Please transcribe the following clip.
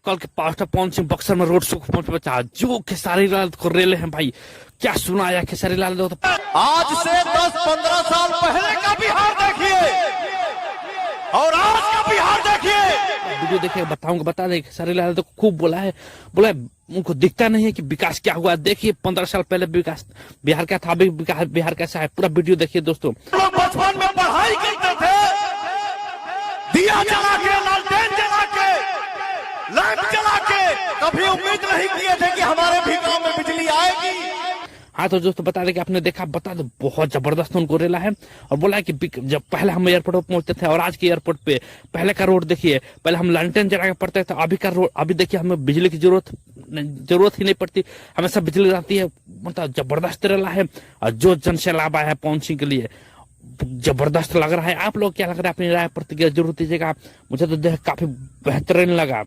कल के पास्टर पवन सिंह बक्सर में रोड शो को पहुंच बचा जो खेसारी लाल को रेले हैं भाई। क्या सुनाया खेसारी लाल ने? आज से 10-15 साल पहले का बिहार देखिए और आज का बिहार देखिए। वीडियो देखिए, बताऊंगा, बता दें। खेसारी लाल तो खूब बोला है उनको दिखता नहीं है कि विकास क्या हुआ। देखिए 15 साल पहले विकास बिहार का था, अभी बिहार कैसा है, पूरा वीडियो देखिए दोस्तों। लोग बचपन में पढ़ाई करते थे, दिया जला के, लालटेन जला के, लाइट जला के, कभी उम्मीद नहीं किए थे कि हमारे भी गांव में बिजली आएगी। हाँ तो दोस्तों बता दें कि आपने देखा, बता दो बहुत जबरदस्त उनको रेला है और बोला है कि जब पहले हम एयरपोर्ट पर पहुंचते थे और आज के एयरपोर्ट पे पहले का रोड देखिए, पहले हम लालटेन जला के पड़ते थे, अभी का रोड, अभी देखिए हमें बिजली की जरूरत ही नहीं पड़ती, हमेशा बिजली रहती है। मतलब जबरदस्त रेला है और जो जन सैलाब आया है पवन सिंह के लिए जबरदस्त लग रहा है। आप लोग क्या लग रहा है? अपनी राय प्रतिक्रिया जरूर दीजिएगा। मुझे तो देख काफी बेहतरीन लगा।